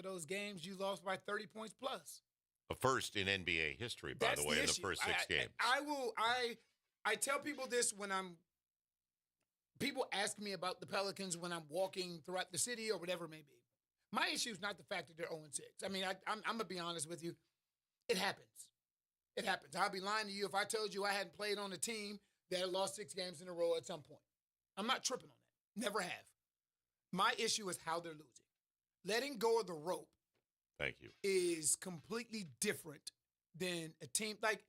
those games you lost by 30 points plus. A first in NBA history, by That's the way, in the issue. first six games. I tell people this when people ask me about the Pelicans when I'm walking throughout the city or whatever it may be. My issue is not the fact that they're 0-6. I mean, I'm going to be honest with you. It happens. It happens. I'll be lying to you if I told you I hadn't played on a team that had lost 6 games in a row at some point. I'm not tripping on that. Never have. My issue is how they're losing. Letting go of the rope. Thank you. Is completely different than a team. Like,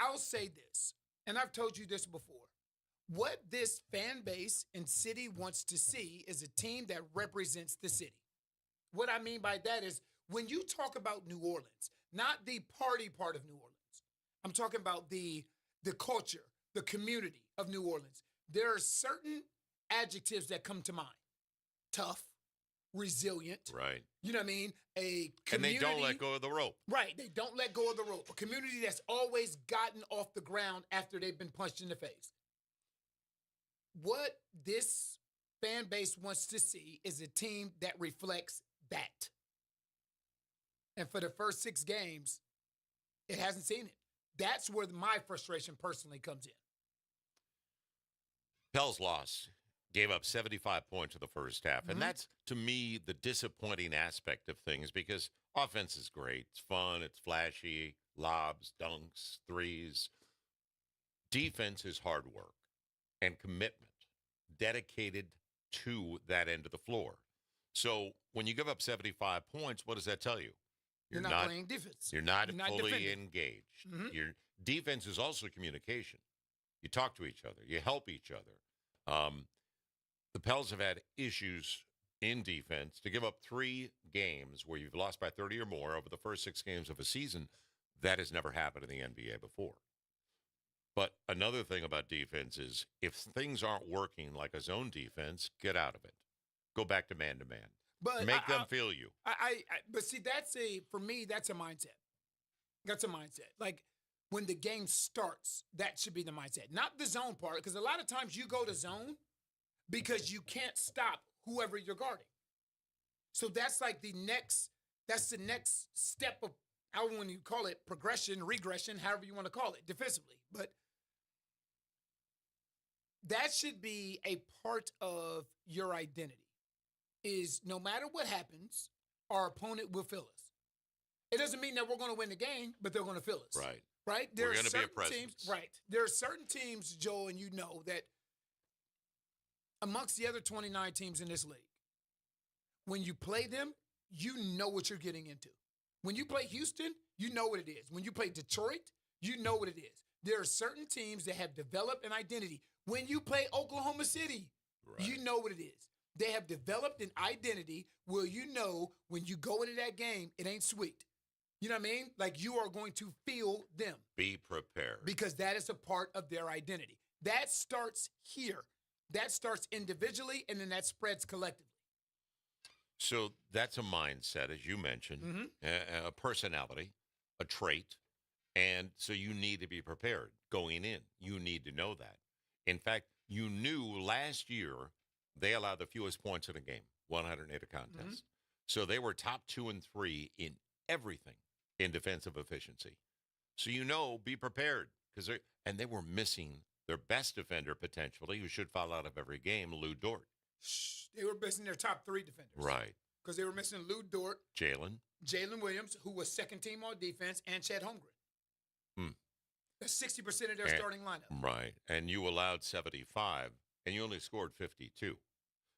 I'll say this, and I've told you this before. What this fan base and city wants to see is a team that represents the city. What I mean by that is when you talk about New Orleans, not the party part of New Orleans, I'm talking about the culture, the community of New Orleans. There are certain adjectives that come to mind. Tough, resilient. Right. You know what I mean? A community. And they don't let go of the rope. Right. They don't let go of the rope. A community that's always gotten off the ground after they've been punched in the face. What this fan base wants to see is a team that reflects that. And for the first 6 games, it hasn't seen it. That's where my frustration personally comes in. Pels lost. Gave up 75 points in the first half. Mm-hmm. And that's, to me, the disappointing aspect of things because offense is great. It's fun. It's flashy. Lobs, dunks, threes. Defense is hard work and commitment, dedicated to that end of the floor. So when you give up 75 points, what does that tell you? You're not playing defense. You're not fully defending. engaged. Mm-hmm. Your defense is also communication. You talk to each other. You help each other. The Pels have had issues in defense. To give up 3 games where you've lost by 30 or more over the first 6 games of a season, that has never happened in the NBA before. But another thing about defense is if things aren't working like a zone defense, get out of it. Go back to man-to-man. But Make them feel you. But see, for me, that's a mindset. That's a mindset. Like, when the game starts, that should be the mindset. Not the zone part, because a lot of times you go to zone because you can't stop whoever you're guarding. So that's like the next step of, I don't want to call it progression, regression, however you want to call it, defensively. But that should be a part of your identity, is no matter what happens, our opponent will feel us. It doesn't mean that we're going to win the game, but they're going to feel us. Right. Right? We're going to be a presence. Teams, right. There are certain teams, Joel, and you know that amongst the other 29 teams in this league, when you play them, you know what you're getting into. When you play Houston, you know what it is. When you play Detroit, you know what it is. There are certain teams that have developed an identity. When you play Oklahoma City, right, you know what it is. They have developed an identity where you know when you go into that game, it ain't sweet. You know what I mean? Like, you are going to feel them. Be prepared. Because that is a part of their identity. That starts here. That starts individually, and then that spreads collectively. So that's a mindset, as you mentioned, a personality, a trait. And so you need to be prepared going in. You need to know that. In fact, you knew last year they allowed the fewest points in a game, 108 a contest. Mm-hmm. So they were top 2 and 3 in everything in defensive efficiency. So be prepared. And they were missing their best defender potentially, who should foul out of every game, Lou Dort. They were missing their top 3 defenders. Right. Because they were missing Lou Dort. Jalen Williams, who was second team on defense, and Chet Holmgren. That's 60% of their starting lineup. Right. And you allowed 75, and you only scored 52.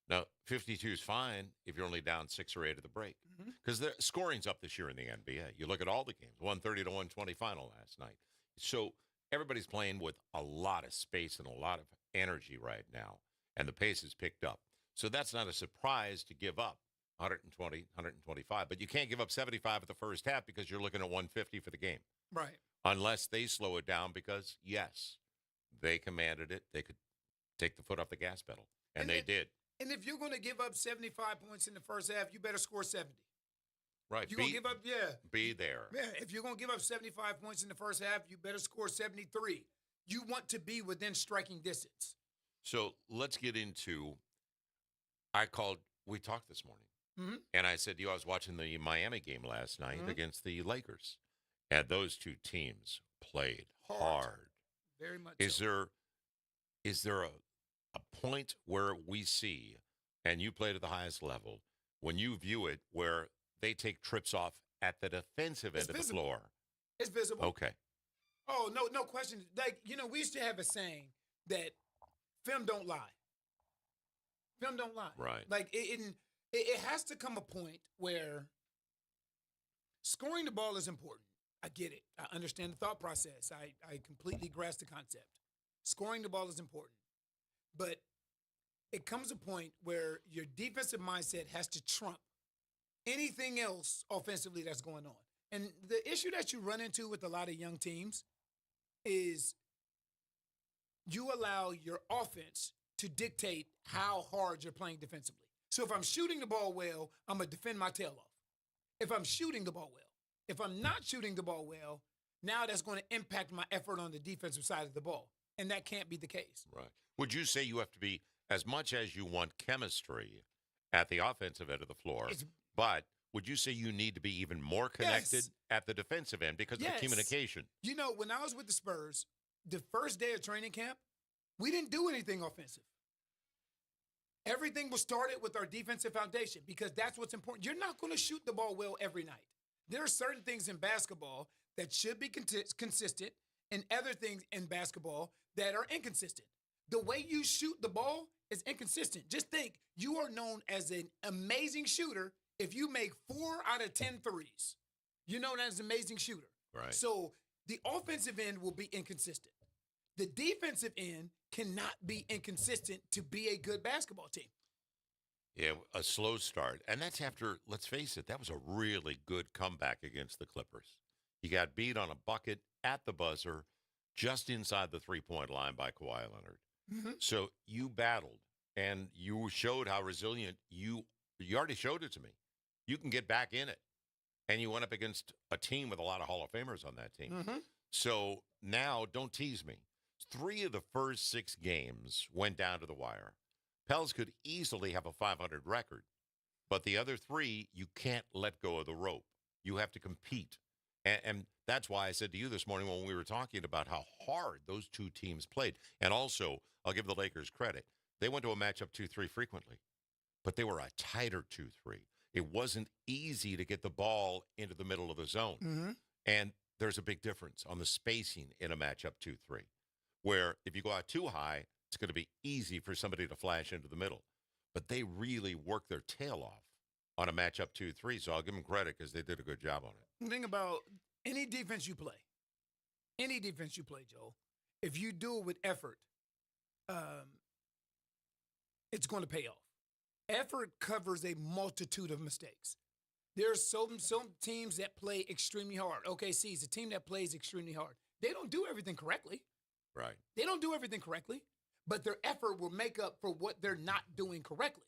Now, 52 is fine if you're only down 6 or 8 at the break. Because the scoring's up this year in the NBA. You look at all the games, 130 to 120 final last night. So everybody's playing with a lot of space and a lot of energy right now, and the pace has picked up. So that's not a surprise to give up 120, 125. But you can't give up 75 at the first half because you're looking at 150 for the game. Right. Unless they slow it down because, yes, they commanded it. They could take the foot off the gas pedal, and they did. And if you're going to give up 75 points in the first half, you better score 70. Right. You're going to give up, Be there. Yeah, if you're going to give up 75 points in the first half, you better score 73. You want to be within striking distance. So let's get into, we talked this morning. Mm-hmm. And I said to you, I was watching the Miami game last night Mm-hmm. against the Lakers, and those two teams played Hard. hard. Very much so. Is there a point where we see, and you played at the highest level, when you view it where they take trips off at the defensive It's end of the visible. floor? It's visible. Okay, Oh, no, no question. Like, we used to have a saying that film don't lie. Film don't lie. right. Like, it has to come a point where scoring the ball is important. I get it. I understand the thought process. I completely grasp the concept. Scoring the ball is important. But it comes a point where your defensive mindset has to trump anything else offensively that's going on. And the issue that you run into with a lot of young teams is you allow your offense to dictate how hard you're playing defensively. So if I'm shooting the ball well, I'm going to defend my tail off. If I'm shooting the ball well. If I'm not shooting the ball well, now that's going to impact my effort on the defensive side of the ball. And that can't be the case. Right. Would you say you have to be, as much as you want chemistry at the offensive end of the floor, It's, but would you say you need to be even more connected yes. at the defensive end because of Yes. the communication? When I was with the Spurs, the first day of training camp, we didn't do anything offensive. Everything was started with our defensive foundation because that's what's important. You're not going to shoot the ball well every night. There are certain things in basketball that should be consistent and other things in basketball that are inconsistent. The way you shoot the ball is inconsistent. Just think, you are known as an amazing shooter if you make 4 out of 10 threes. You're known as an amazing shooter. Right. So the offensive end will be inconsistent. The defensive end cannot be inconsistent to be a good basketball team. Yeah, a slow start. And that's after, let's face it, that was a really good comeback against the Clippers. You got beat on a bucket at the buzzer, just inside the three-point line by Kawhi Leonard. Mm-hmm. So you battled, and you showed how resilient you already showed it to me. You can get back in it. And you went up against a team with a lot of Hall of Famers on that team. Mm-hmm. So now, don't tease me. 3 of the first 6 games went down to the wire. Pels could easily have a 500 record, but the other 3, you can't let go of the rope. You have to compete. And that's why I said to you this morning when we were talking about how hard those two teams played. And also, I'll give the Lakers credit. They went to a matchup 2-3 frequently, but they were a tighter 2-3. It wasn't easy to get the ball into the middle of the zone. Mm-hmm. And there's a big difference on the spacing in a matchup 2-3, where if you go out too high, it's going to be easy for somebody to flash into the middle. But they really worked their tail off on a matchup 2-3, so I'll give them credit because they did a good job on it. Think about any defense you play, Joel, if you do it with effort, it's going to pay off. Effort covers a multitude of mistakes. There's some teams that play extremely hard. OKC is a team that plays extremely hard. They don't do everything correctly. Right. They don't do everything correctly, but their effort will make up for what they're not doing correctly.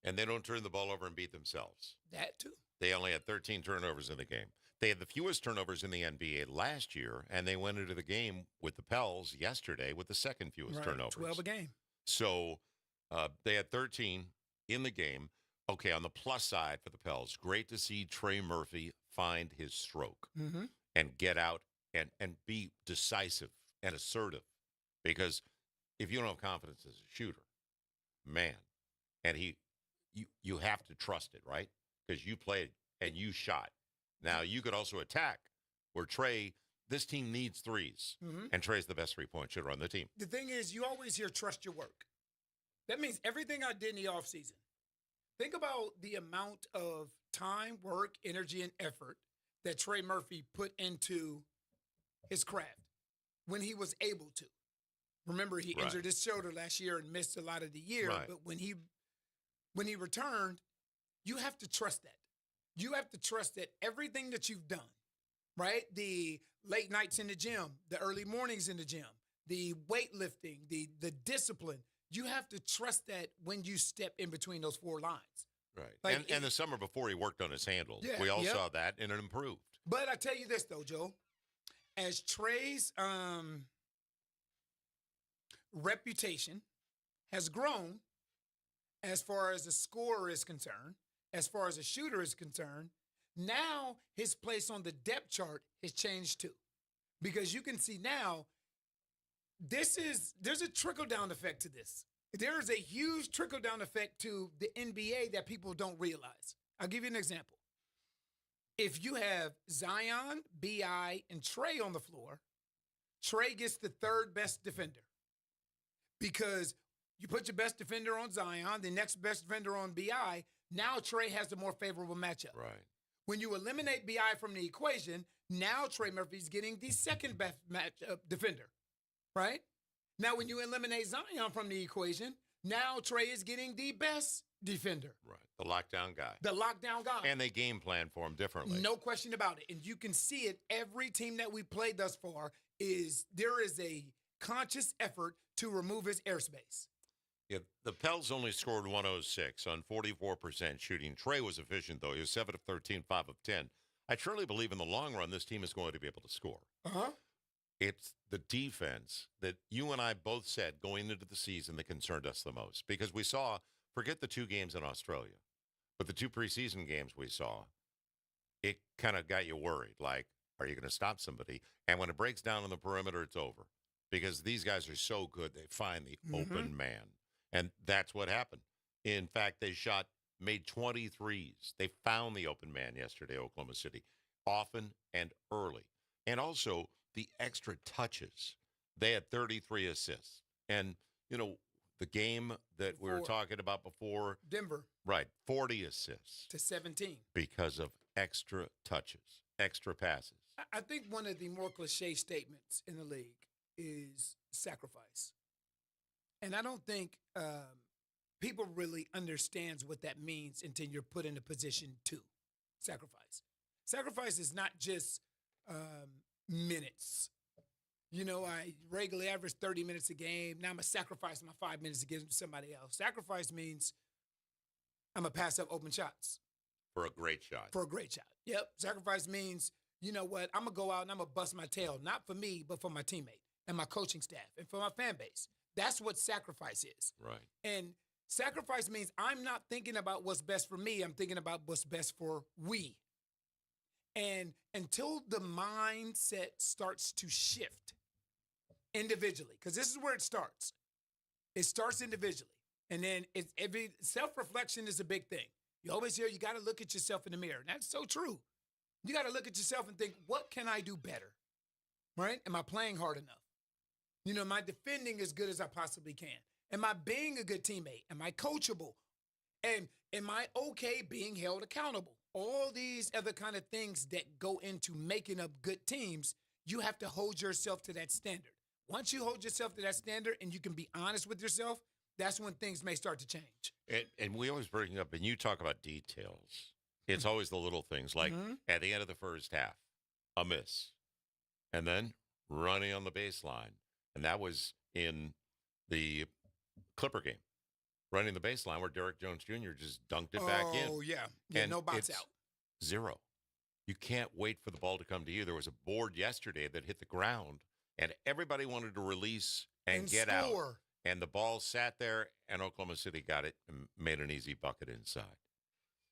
And they don't turn the ball over and beat themselves. That too. They only had 13 turnovers in the game. They had the fewest turnovers in the NBA last year, and they went into the game with the Pels yesterday with the second fewest turnovers. 12 a game. So they had 13 in the game. Okay, on the plus side for the Pels, great to see Trey Murphy find his stroke and get out and be decisive and assertive. Because if you don't have confidence as a shooter, man, and you have to trust it, right? Because you played and you shot. Now, you could also attack where Trey, this team needs threes, and Trey's the best three-point shooter on the team. The thing is, you always hear trust your work. That means everything I did in the offseason. Think about the amount of time, work, energy, and effort that Trey Murphy put into his craft when he was able to. Remember, he injured his shoulder last year and missed a lot of the year. Right. But when he returned, you have to trust that. You have to trust that everything that you've done, right? The late nights in the gym, the early mornings in the gym, the weightlifting, the discipline, you have to trust that when you step in between those 4 lines. Right. Like and the summer before he worked on his handle, Yeah, we all yep. saw that, and it improved. But I tell you this, though, Joe. As Trey's reputation has grown as far as the scorer is concerned, as far as a shooter is concerned, now his place on the depth chart has changed too. Because you can see now, there's a trickle down effect to this. There is a huge trickle down effect to the NBA that people don't realize. I'll give you an example. If you have Zion, BI, and Trey on the floor, Trey gets the third best defender because you put your best defender on Zion, the next best defender on BI. Now Trey has the more favorable matchup. Right. When you eliminate BI from the equation, now Trey Murphy's getting the second best matchup defender, right? Now when you eliminate Zion from the equation, now Trey is getting the best defender. Right. The lockdown guy. The lockdown guy. And they game plan for him differently. No question about it. And you can see it. Every team that we played thus far there is a conscious effort to remove his airspace. Yeah, the Pels only scored 106 on 44% shooting. Trey was efficient, though. He was 7 of 13, 5 of 10. I truly believe in the long run, this team is going to be able to score. Uh-huh. It's the defense that you and I both said going into the season that concerned us the most. Because we saw, forget the 2 games in Australia, but the 2 preseason games we saw, it kind of got you worried. Like, are you going to stop somebody? And when it breaks down on the perimeter, it's over. Because these guys are so good, they find the open man. And that's what happened. In fact, they made 20 threes. They found the open man yesterday, Oklahoma City, often and early. And also the extra touches. They had 33 assists. And, the game that we were talking about before. Denver. Right, 40 assists. To 17. Because of extra touches, extra passes. I think one of the more cliche statements in the league is sacrifice. And I don't think people really understands what that means until you're put in a position to sacrifice. Sacrifice is not just minutes. I regularly average 30 minutes a game. Now I'm going to sacrifice my 5 minutes to give to somebody else. Sacrifice means I'm going to pass up open shots. For a great shot. For a great shot. Yep. Sacrifice means, you know what, I'm going to go out and I'm going to bust my tail, not for me, but for my teammate and my coaching staff and for my fan base. That's what sacrifice is. Right. And sacrifice means I'm not thinking about what's best for me. I'm thinking about what's best for we. And until the mindset starts to shift individually, because this is where it starts. It starts individually. And then every self-reflection is a big thing. You always hear you got to look at yourself in the mirror. And that's so true. You got to look at yourself and think, what can I do better? Right? Am I playing hard enough? Am I defending as good as I possibly can? Am I being a good teammate? Am I coachable? And am I okay being held accountable? All these other kind of things that go into making up good teams, you have to hold yourself to that standard. Once you hold yourself to that standard and you can be honest with yourself, that's when things may start to change. And we always bring up, and you talk about details. It's always the little things, like at the end of the first half, a miss, and then running on the baseline. And that was in the Clipper game, running the baseline where Derrick Jones Jr. just dunked it back in. Oh, yeah. Yeah, and no box out. 0. You can't wait for the ball to come to you. There was a board yesterday that hit the ground, and everybody wanted to release and get out. And the ball sat there, and Oklahoma City got it and made an easy bucket inside.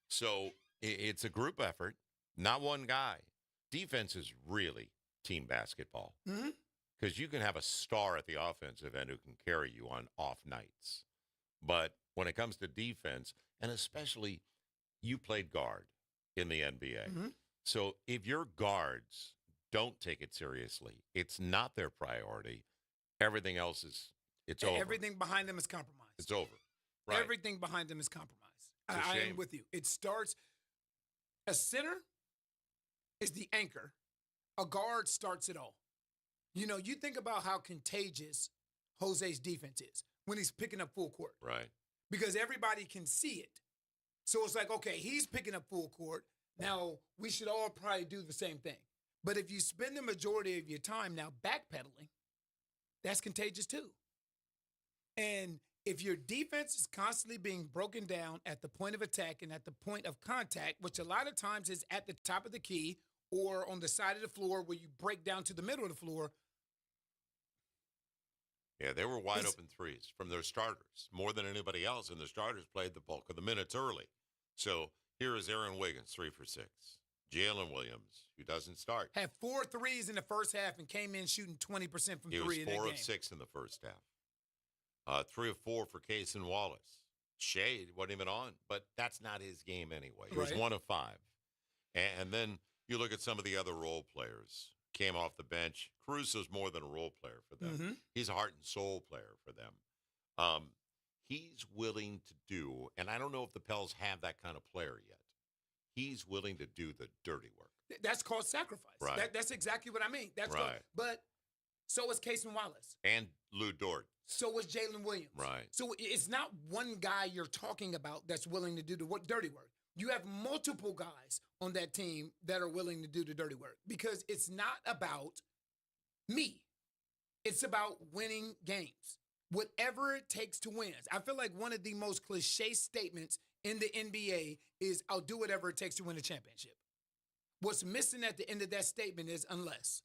So it's a group effort, not one guy. Defense is really team basketball. Because you can have a star at the offensive end who can carry you on off nights. But when it comes to defense, and especially you played guard in the NBA. So if your guards don't take it seriously, it's not their priority. Everything else it's over. Everything behind them is compromised. It's over. Right. Everything behind them is compromised. I am with you. It starts, a center is the anchor. A guard starts it all. You think about how contagious Jose's defense is when he's picking up full court. Right. Because everybody can see it. So it's like, okay, he's picking up full court. Now, we should all probably do the same thing. But if you spend the majority of your time now backpedaling, that's contagious too. And if your defense is constantly being broken down at the point of attack and at the point of contact, which a lot of times is at the top of the key or on the side of the floor where you break down to the middle of the floor. Yeah, they were wide open threes from their starters more than anybody else, and the starters played the bulk of the minutes early. So Here is Aaron Wiggins, 3 for 6. Jalen Williams, who doesn't start. Had 4 threes in the first half and came in shooting 20% from He three was in that 4 game. of 6 in the first half. 3 of 4 for Case and Wallace. Shea wasn't even on, but that's not his game anyway. He was Right. 1 of 5. And then you look at some of the other role players. Came off the bench. Caruso's more than a role player for them. Mm-hmm. He's a heart and soul player for them. He's willing to do, and I don't know if the Pels have that kind of player yet. He's willing to do the dirty work. That's called sacrifice. Right. That's exactly what I mean. That's right. But so is Case and Wallace. And Lou Dort. So is Jalen Williams. Right. So it's not one guy you're talking about that's willing to do the dirty work. You have multiple guys on that team that are willing to do the dirty work because it's not about me. It's about winning games. Whatever it takes to win. I feel like one of the most cliche statements in the NBA is I'll do whatever it takes to win a championship. What's missing at the end of that statement is unless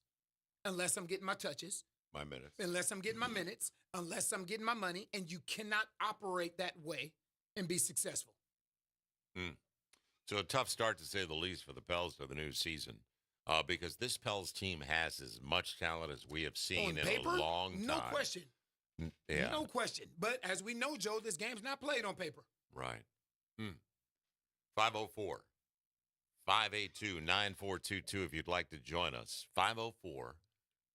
I'm getting my touches, my minutes, unless I'm getting my minutes, unless I'm getting my money, and you cannot operate that way and be successful. So a tough start, to say the least, for the Pels for the new season, because this Pels team has as much talent as we have seen in paper, a long time. No question. Yeah. No question. But as we know, Joe, this game's not played on paper. Right. 504 582 9422 if you'd like to join us. 504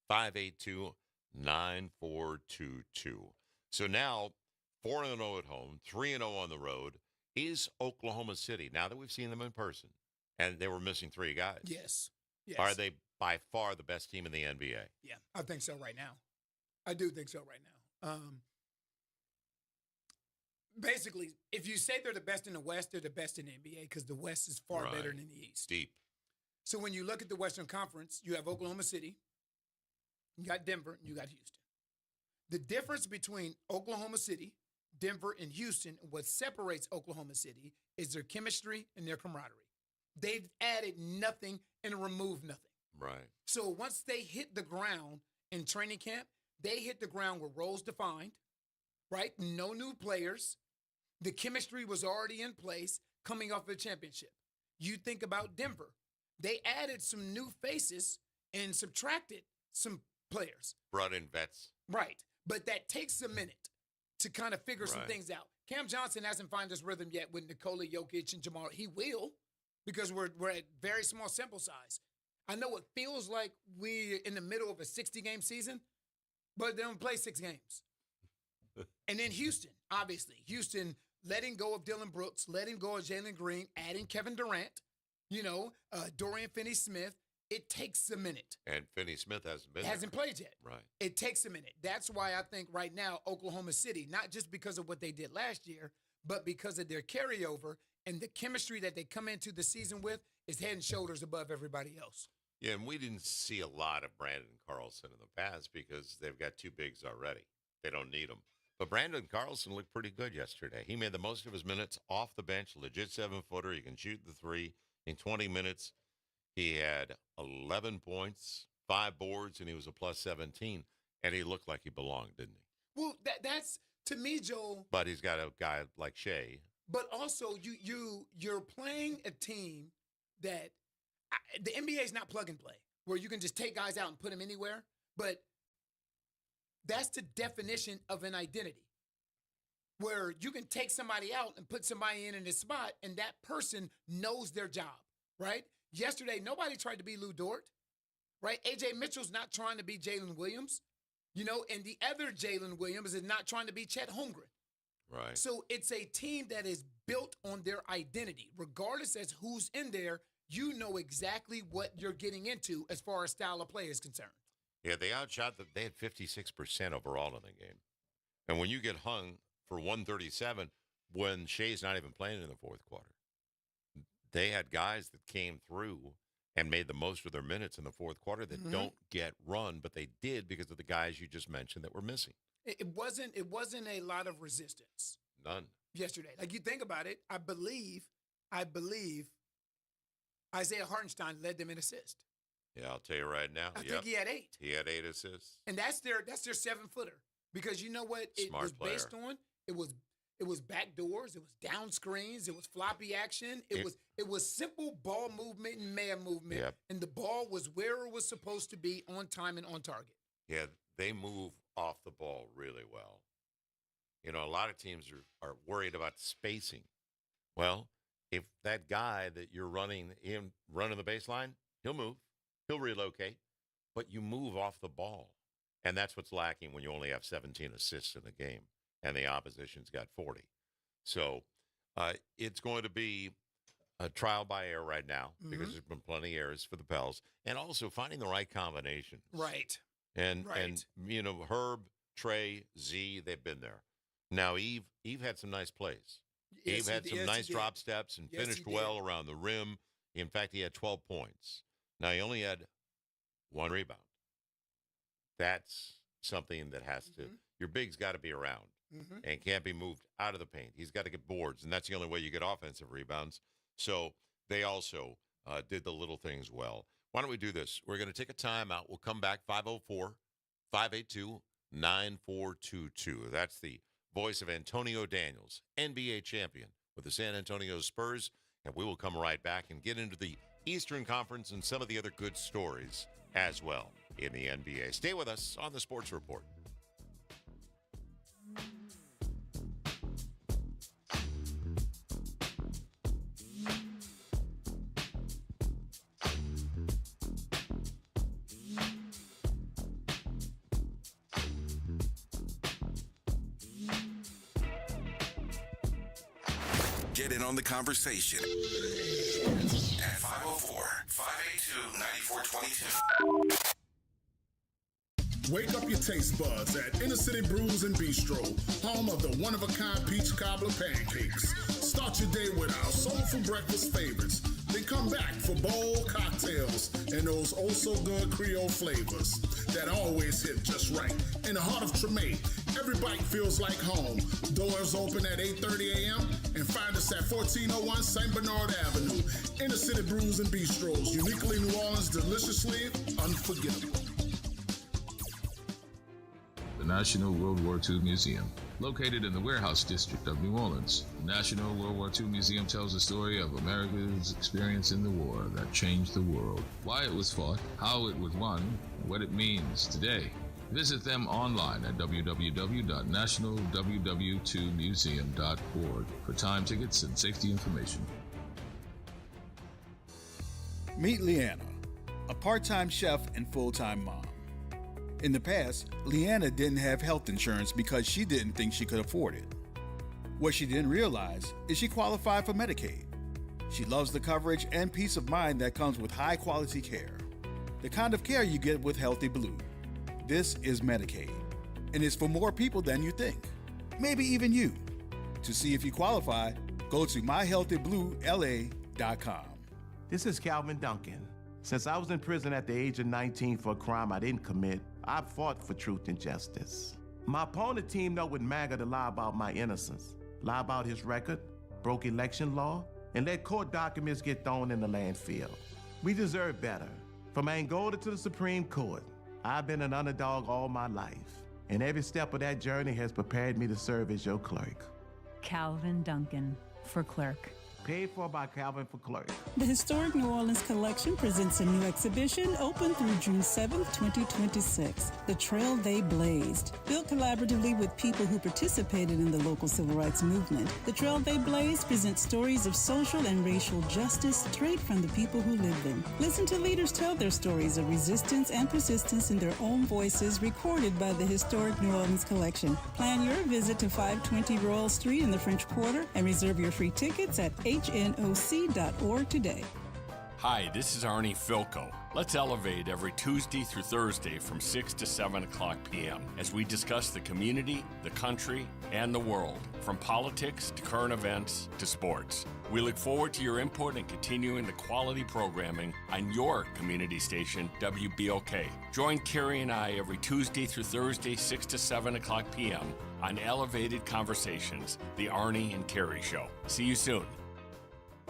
582 9422. So now 4-0 at home, 3-0 on the road is Oklahoma City. Now that we've seen them in person, and they were missing 3 guys. Yes. Are they by far the best team in the NBA? Yeah, I think so right now. I do think so right now. Basically, if you say they're the best in the West, they're the best in the NBA because the West is far better than the East. Deep. So when you look at the Western Conference, you have Oklahoma City, you got Denver, and you got Houston. The difference between Oklahoma City, Denver, and Houston, what separates Oklahoma City is their chemistry and their camaraderie. They've added nothing and removed nothing. Right. So once they hit the ground in training camp, they hit the ground with roles defined, right? No new players. The chemistry was already in place coming off the championship. You think about Denver. They added some new faces and subtracted some players. Brought in vets. Right. But that takes a minute to kind of figure some things out. Cam Johnson hasn't found his rhythm yet with Nikola Jokic and Jamal. He will because we're at very small sample size. I know it feels like we're in the middle of a 60-game season, but they don't play 6 games. And then Houston, obviously. Houston letting go of Dylan Brooks, letting go of Jalen Green, adding Kevin Durant, Dorian Finney-Smith. It takes a minute. And Finney-Smith hasn't played yet. Right. It takes a minute. That's why I think right now Oklahoma City, not just because of what they did last year, but because of their carryover and the chemistry that they come into the season with is head and shoulders above everybody else. Yeah, and we didn't see a lot of Brandon Carlson in the past because they've got 2 bigs already. They don't need them. But Brandon Carlson looked pretty good yesterday. He made the most of his minutes off the bench, legit 7-footer. He can shoot the 3 in 20 minutes. He had 11 points, 5 boards, and he was a plus 17. And he looked like he belonged, didn't he? Well, that's, to me, Joel. But he's got a guy like Shea. But also, you're playing a team that the NBA is not plug and play, where you can just take guys out and put them anywhere. But that's the definition of an identity, where you can take somebody out and put somebody in a spot, and that person knows their job, right? Yesterday, nobody tried to be Lou Dort, right? A.J. Mitchell's not trying to be Jalen Williams, and the other Jalen Williams is not trying to be Chet Holmgren. Right. So it's a team that is built on their identity. Regardless as who's in there, you know exactly what you're getting into as far as style of play is concerned. Yeah, they outshot them. They had 56% overall in the game. And when you get hung for 137, when Shea's not even playing in the fourth quarter, they had guys that came through and made the most of their minutes in the fourth quarter that don't get run, but they did because of the guys you just mentioned that were missing. It wasn't a lot of resistance. None. Yesterday. Like, you think about it, I believe Isaiah Hartenstein led them in assists. Yeah, I'll tell you right now. I think he had 8. He had 8 assists. And that's their 7-footer. Because you know what it Smart was player. based on? It was It was back doors. It was down screens. It was floppy action. It was simple ball movement and man movement. Yep. And the ball was where it was supposed to be, on time and on target. Yeah, they move off the ball really well. You know, a lot of teams are worried about spacing. Well, if that guy that you're running the baseline, he'll move, he'll relocate, but you move off the ball. And that's what's lacking when you only have 17 assists in a game and the opposition's got 40. So it's going to be a trial by error right now because there's been plenty of errors for the Pels, and also finding the right combinations. Right. And you know, Herb, Trey, Z, they've been there. Now Eve had some nice plays. Eve had some nice drop steps and finished well around the rim. In fact, he had 12 points. Now he only had 1 rebound. That's something that has to, your big's got to be around and can't be moved out of the paint. He's got to get boards, and that's the only way you get offensive rebounds. So they also did the little things well. Why don't we do this? We're going to take a timeout. We'll come back 504-582-9422. That's the voice of Antonio Daniels, NBA champion with the San Antonio Spurs. And we will come right back and get into the Eastern Conference and some of the other good stories as well in the NBA. Stay with us on the Sports Report. Get in on the conversation at 504-582-9422. Wake up your taste buds at Inner City Brews and Bistro, home of the one-of-a-kind peach cobbler pancakes. Start your day with our soulful breakfast favorites. Then come back for bold cocktails and those oh-so-good Creole flavors that always hit just right. In the heart of Tremay, every bite feels like home. Doors open at 8:30 a.m. and find us at 1401 St. Bernard Avenue. Inner City Brews and Bistros, uniquely New Orleans, deliciously unforgettable. The National World War II Museum. Located in the Warehouse District of New Orleans, the National World War II Museum tells the story of America's experience in the war that changed the world, why it was fought, how it was won, and what it means today. Visit them online at www.nationalww2museum.org for time tickets and safety information. Meet Leanna, a part-time chef and full-time mom. In the past, Leanna didn't have health insurance because she didn't think she could afford it. What she didn't realize is she qualified for Medicaid. She loves the coverage and peace of mind that comes with high-quality care. The kind of care you get with Healthy Blue. This is Medicaid, and it's for more people than you think. Maybe even you. To see if you qualify, go to myhealthybluela.com. This is Calvin Duncan. Since I was in prison at the age of 19 for a crime I didn't commit, I fought for truth and justice. My opponent teamed up with MAGA to lie about my innocence, lie about his record, broke election law, and let court documents get thrown in the landfill. We deserve better. From Angola to the Supreme Court, I've been an underdog all my life, and every step of that journey has prepared me to serve as your clerk. Calvin Duncan for clerk. Paid for by Calvin for clerk. The Historic New Orleans Collection presents a new exhibition open through June 7th, 2026. The Trail They Blazed. Built collaboratively with people who participated in the local civil rights movement, The Trail They Blazed presents stories of social and racial justice straight from the people who lived them. Listen to leaders tell their stories of resistance and persistence in their own voices, recorded by the Historic New Orleans Collection. Plan your visit to 520 Royal Street in the French Quarter and reserve your free tickets at hnoc.org today. Hi, this is Arnie Filko. Let's elevate every Tuesday through Thursday from 6 to 7 o'clock p.m. as we discuss the community, the country, and the world, from politics to current events to sports. We look forward to your input and continuing the quality programming on your community station, WBOK. Join Carrie and I every Tuesday through Thursday, 6 to 7 o'clock p.m. on Elevated Conversations, the Arnie and Carrie Show. See you soon.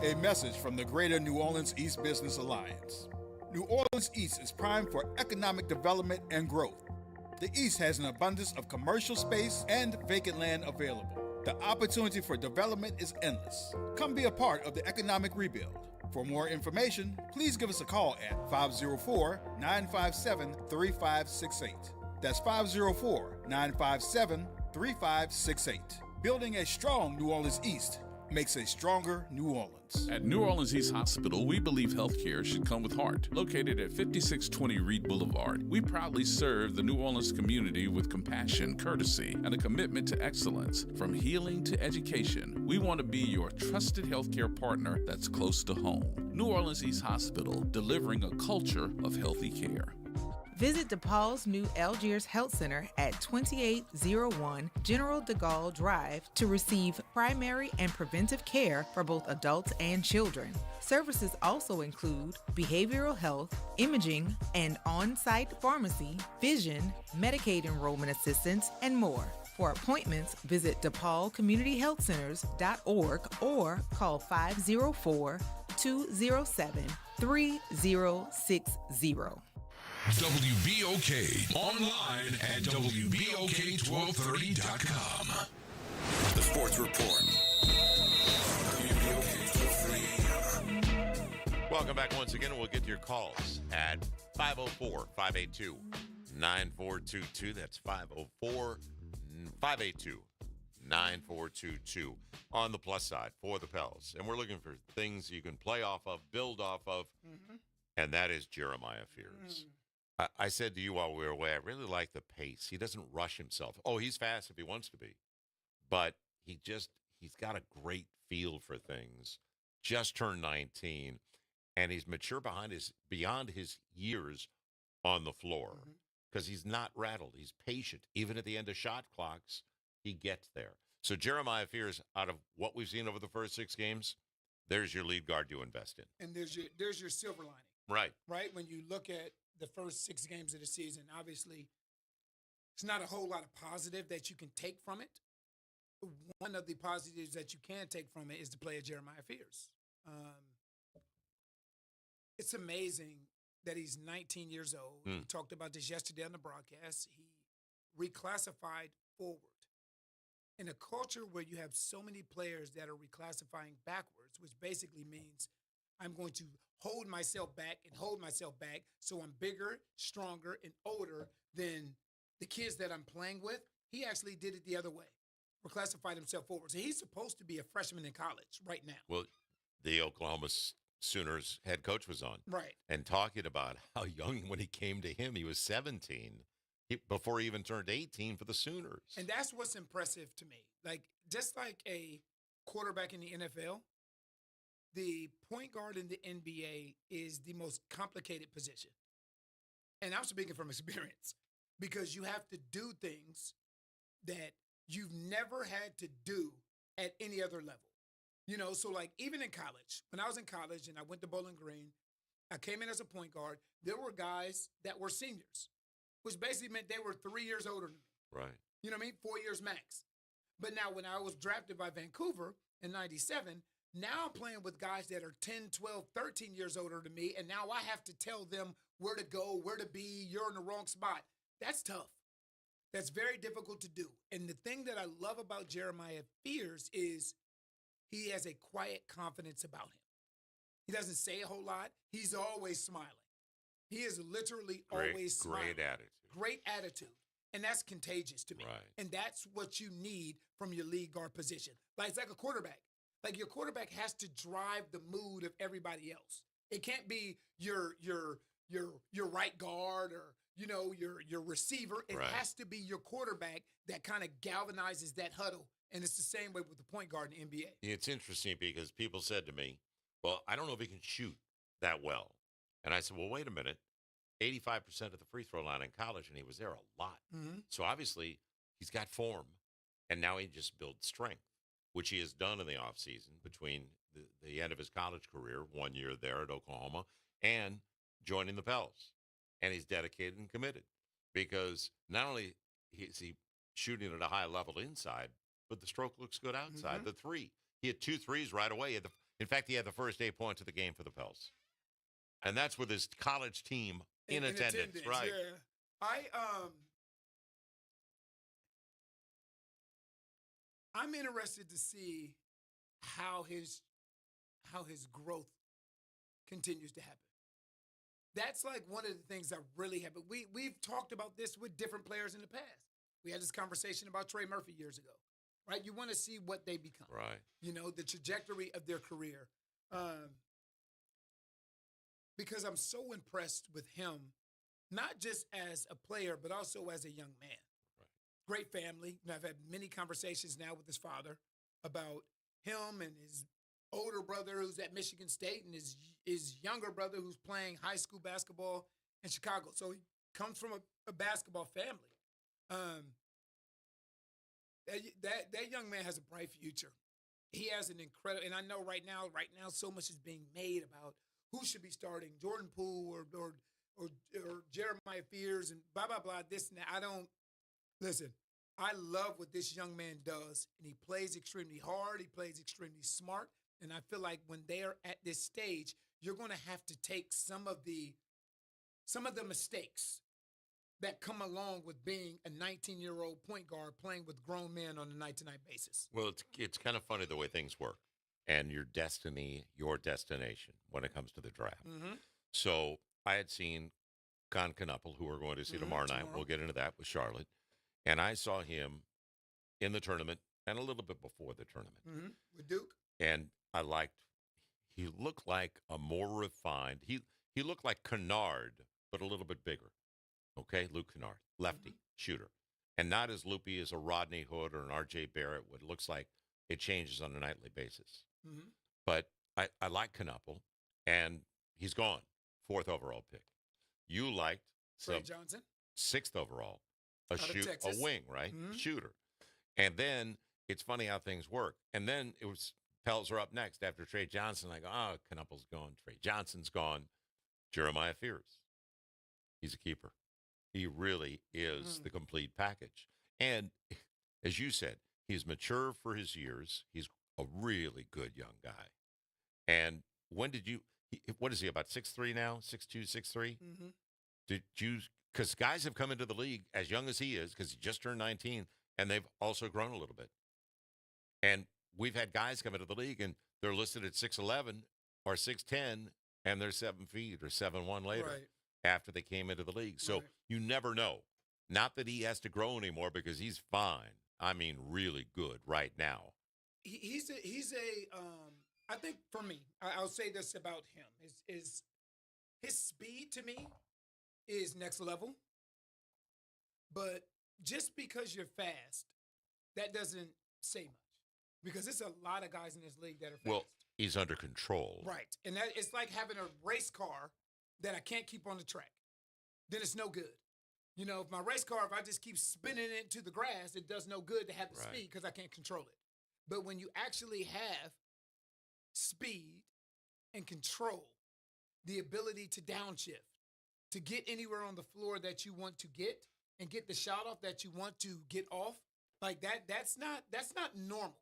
A message from the Greater New Orleans East Business Alliance. New Orleans East is primed for economic development and growth. The East has an abundance of commercial space and vacant land available. The opportunity for development is endless. Come be a part of the economic rebuild. For more information, please give us a call at 504-957-3568. That's 504-957-3568. Building a strong New Orleans East makes a stronger New Orleans. At New Orleans East Hospital, we believe healthcare should come with heart. Located at 5620 Reed Boulevard, we proudly serve the New Orleans community with compassion, courtesy, and a commitment to excellence. From healing to education, we want to be your trusted healthcare partner that's close to home. New Orleans East Hospital, delivering a culture of healthy care. Visit DePaul's new Algiers Health Center at 2801 General de Gaulle Drive to receive primary and preventive care for both adults and children. Services also include behavioral health, imaging, and on-site pharmacy, vision, Medicaid enrollment assistance, and more. For appointments, visit DePaulCommunityHealthCenters.org or call 504-207-3060. WBOK, online at WBOK1230.com. The Sports Report. WBOK 1230. Welcome back once again. We'll get to your calls at 504-582-9422. That's 504-582-9422 on the plus side for the Pels. And we're looking for things you can play off of, build off of, and that is Jeremiah Fears. I said to you while we were away, I really like the pace. He doesn't rush himself. Oh, he's fast if he wants to be. But he's got a great feel for things. Just turned 19, and he's mature beyond his years on the floor because he's not rattled. He's patient. Even at the end of shot clocks, he gets there. So Jeremiah Fears, out of what we've seen over the first 6 games, there's your lead guard to invest in. And there's your silver lining. Right. Right? When you look at the first 6 games of the season, obviously, it's not a whole lot of positive that you can take from it. One of the positives that you can take from it is the play of Jeremiah Fears. It's amazing that he's 19 years old. We talked about this yesterday on the broadcast. He reclassified forward. In a culture where you have so many players that are reclassifying backwards, which basically means I'm going to hold myself back so I'm bigger, stronger, and older than the kids that I'm playing with. He actually did it the other way, reclassified himself forward. So he's supposed to be a freshman in college right now. Well, the Oklahoma Sooners head coach was on. Right. And talking about how young when he came to him, he was 17 before he even turned 18 for the Sooners. And that's what's impressive to me. Like, just like a quarterback in the NFL, the point guard in the NBA is the most complicated position. And I'm speaking from experience because you have to do things that you've never had to do at any other level. You know, so like even in college, when I was in college and I went to Bowling Green, I came in as a point guard. There were guys that were seniors, which basically meant they were 3 years older than me. Right. You know what I mean? 4 years max. But now when I was drafted by Vancouver in 97, now I'm playing with guys that are 10, 12, 13 years older than me, and now I have to tell them where to go, where to be, you're in the wrong spot. That's tough. That's very difficult to do. And the thing that I love about Jeremiah Fears is he has a quiet confidence about him. He doesn't say a whole lot. He's always smiling. He is literally always smiling. Great attitude. Great attitude. And that's contagious to me. Right. And that's what you need from your lead guard position. Like it's like a quarterback. Like your quarterback has to drive the mood of everybody else. It can't be your right guard or your receiver. It has to be your quarterback that kind of galvanizes that huddle. And it's the same way with the point guard in the NBA. It's interesting because people said to me, well, I don't know if he can shoot that well. And I said, well, wait a minute. 85% of the free throw line in college, and he was there a lot. Mm-hmm. So obviously he's got form, and now he just builds strength, which he has done in the offseason between the end of his college career, 1 year there at Oklahoma, and joining the Pels. And he's dedicated and committed because not only is he shooting at a high level inside, but the stroke looks good outside. Mm-hmm. The three. He had 2 threes right away. In fact, he had the first 8 points of the game for the Pels. And that's with his college team in attendance. Right. Yeah. I'm interested to see how his growth continues to happen. That's like one of the things that really happened. We've talked about this with different players in the past. We had this conversation about Trey Murphy years ago, right? You want to see what they become, Right. You know, the trajectory of their career. Because I'm so impressed with him, not just as a player, but also as a young man. Right. Great family. You know, I've had many conversations now with his father about him and his older brother who's at Michigan State and his younger brother who's playing high school basketball in Chicago. So he comes from a basketball family. That young man has a bright future. He has an incredible, and I know right now, so much is being made about who should be starting, Jordan Poole or Jeremiah Fears and blah blah blah. This and that. I don't listen. I love what this young man does, and he plays extremely hard. He plays extremely smart, and I feel like when they are at this stage, you're going to have to take some of the mistakes that come along with being a 19-year-old point guard playing with grown men on a night-to-night basis. Well, it's kind of funny the way things work, and your destiny, your destination when it comes to the draft. Mm-hmm. So I had seen Con Knuppel, who we're going to see tomorrow night. We'll get into that with Charlotte. And I saw him in the tournament and a little bit before the tournament. Mm-hmm. With Duke. And he looked like a more refined, he looked like Kennard, but a little bit bigger. Okay, Luke Kennard, lefty, shooter. And not as loopy as a Rodney Hood or an R.J. Barrett, what it looks like it changes on a nightly basis. Mm-hmm. But I like Knuppel, and he's gone, 4th overall pick. You liked Trey Johnson, 6th overall, a Texas. wing, right? Mm-hmm. Shooter. And then it's funny how things work. And then it was Pels are up next after Trey Johnson. I go, Knuppel's gone. Trey Johnson's gone. Jeremiah Fears. He's a keeper. He really is the complete package. And as you said, he's mature for his years. He's a really good young guy. And what is he, about 6'3" now? 6'2", 6'3"? Mm-hmm. Did you, because guys have come into the league as young as he is, because he just turned 19, and they've also grown a little bit. And we've had guys come into the league, and they're listed at 6'11" or 6'10", and they're 7 feet or 7'1" later. Right. After they came into the league. So you never know. Not that he has to grow anymore because he's fine. I mean, really good right now. He's a I think for me, I'll say this about him is his speed to me is next level. But just because you're fast, that doesn't say much. Because there's a lot of guys in this league that are fast. Well, he's under control. Right. And that it's like having a race car that I can't keep on the track. Then it's no good. You know, if my race car, if I just keep spinning it into the grass, it does no good to have the speed because I can't control it. But when you actually have speed and control, the ability to downshift, to get anywhere on the floor that you want to get and get the shot off that you want to get off, like that's not normal.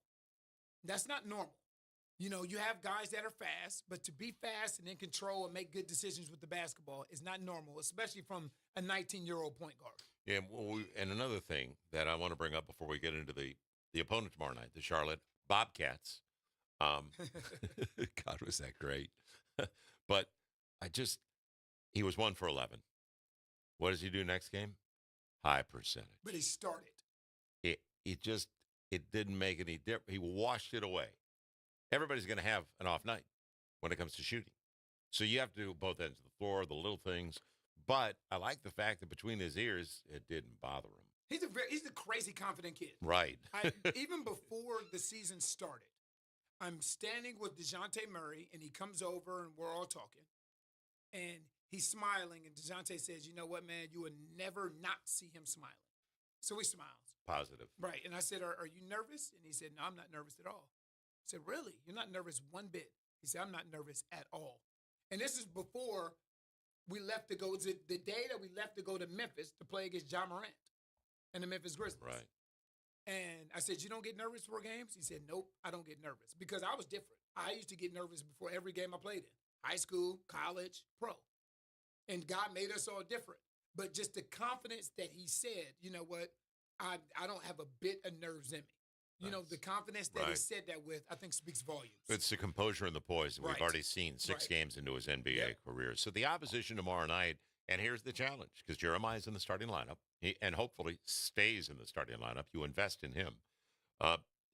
That's not normal. You know, you have guys that are fast, but to be fast and in control and make good decisions with the basketball is not normal, especially from a 19-year-old point guard. Yeah, well, and another thing that I want to bring up before we get into the opponent tomorrow night, the Charlotte Bobcats. God, was that great. But he was 1 for 11. What does he do next game? High percentage. But he started. It didn't make any difference. He washed it away. Everybody's going to have an off night when it comes to shooting. So you have to do both ends of the floor, the little things. But I like the fact that between his ears, it didn't bother him. He's a crazy confident kid. Right. Even before the season started, I'm standing with DeJounte Murray, and he comes over, and we're all talking. And he's smiling, and DeJounte says, you know what, man, you would never not see him smiling. So he smiles. Positive. Right. And I said, are you nervous? And he said, no, I'm not nervous at all. I said, really? You're not nervous one bit? He said, I'm not nervous at all. And this is before we left to go, the day that we left to go to Memphis to play against Ja Morant and the Memphis Grizzlies. Right. And I said, you don't get nervous before games? He said, nope, I don't get nervous. Because I was different. I used to get nervous before every game I played in. High school, college, pro. And God made us all different. But just the confidence that he said, you know what, I don't have a bit of nerves in me. You know, the confidence that he said that with, I think, speaks volumes. It's the composure and the poise that we've already seen 6 games into his NBA career. So the opposition tomorrow night, and here's the challenge, because Jeremiah's in the starting lineup, and hopefully stays in the starting lineup. You invest in him.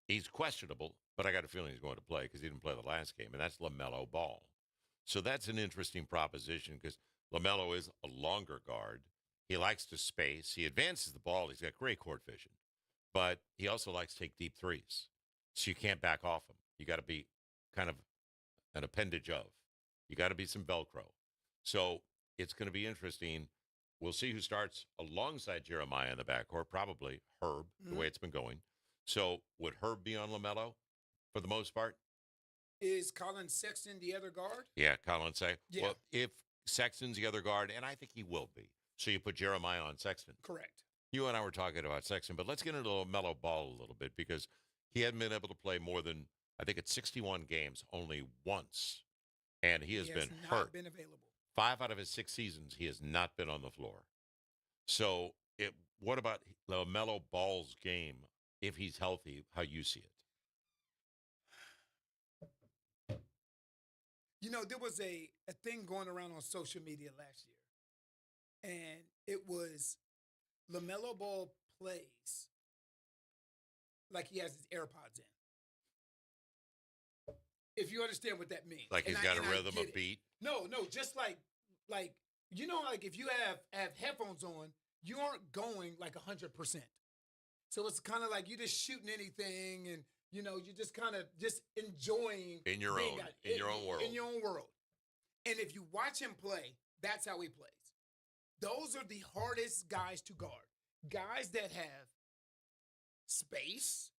He's questionable, but I got a feeling he's going to play because he didn't play the last game, and that's LaMelo Ball. So that's an interesting proposition because LaMelo is a longer guard. He likes to space. He advances the ball. He's got great court vision. But he also likes to take deep threes. So you can't back off him. You got to be kind of an appendage of. You got to be some Velcro. So it's going to be interesting. We'll see who starts alongside Jeremiah in the backcourt. Probably Herb, the way it's been going. So would Herb be on LaMelo for the most part? Is Colin Sexton the other guard? Yeah, Colin Sexton. Yeah. Well, if Sexton's the other guard, and I think he will be. So you put Jeremiah on Sexton. Correct. You and I were talking about Sexton, but let's get into LaMelo Ball a little bit because he hadn't been able to play more than, I think it's 61 games, only once. And he has been not hurt. Been available. 5 out of his 6 seasons, he has not been on the floor. So what about LaMelo Ball's game, if he's healthy, how you see it? You know, there was a thing going around on social media last year, and it was LaMelo Ball plays like he has his AirPods in. If you understand what that means. Like he's got a rhythm, a beat? No, just like you know, like if you have headphones on, you aren't going like 100%. So it's kind of like you're just shooting anything, and you know, you're just kind of just enjoying in your own world. In your own world. And if you watch him play, that's how he plays. Those are the hardest guys to guard. Guys that have space,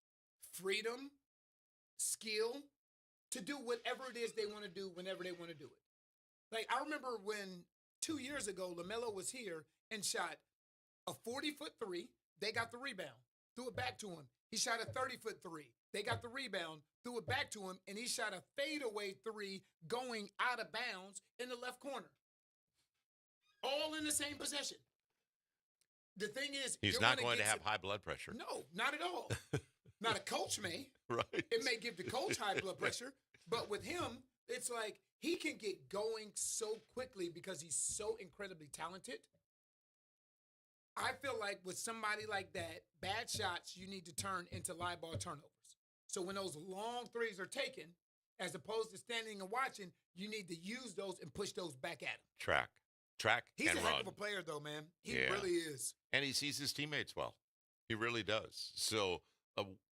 freedom, skill to do whatever it is they want to do whenever they want to do it. Like, I remember when 2 years ago, LaMelo was here and shot a 40-foot three. They got the rebound, threw it back to him. He shot a 30-foot three. They got the rebound, threw it back to him, and he shot a fadeaway three going out of bounds in the left corner. All in the same possession. The thing is, he's not going to have high blood pressure. No, not at all. Not a coach may. Right. It may give the coach high blood pressure, but with him, it's like he can get going so quickly because he's so incredibly talented. I feel like with somebody like that, bad shots you need to turn into live ball turnovers. So when those long threes are taken, as opposed to standing and watching, you need to use those and push those back at him. Track He's and a run. heck of a player, though, man. He really is. And he sees his teammates well. He really does. So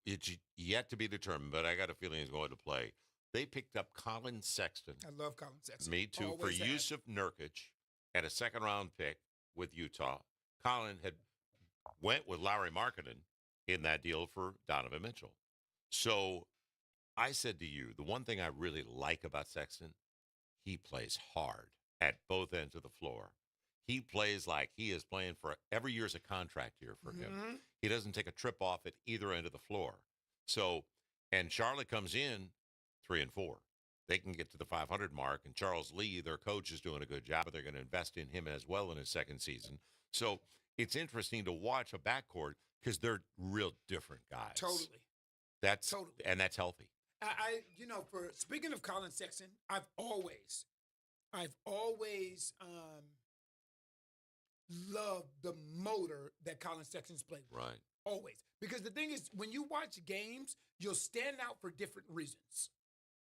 it's yet to be determined, but I got a feeling he's going to play. They picked up Colin Sexton. I love Colin Sexton. Me too. Always for have. Yusuf Nurkic at a second-round pick with Utah. Colin had went with Larry Markkinen in that deal for Donovan Mitchell. So I said to you, the one thing I really like about Sexton, he plays hard at both ends of the floor. He plays like he is playing for every year's a contract year for him. He doesn't take a trip off at either end of the floor. So, and Charlotte comes in 3 and 4. They can get to the 500 mark, and Charles Lee, their coach, is doing a good job, but they're going to invest in him as well in his second season. So it's interesting to watch a backcourt because they're real different guys. Totally. And that's healthy. You know, for speaking of Colin Sexton, I've always loved the motor that Colin Sexton's played with. Right. Always. Because the thing is, when you watch games, you'll stand out for different reasons.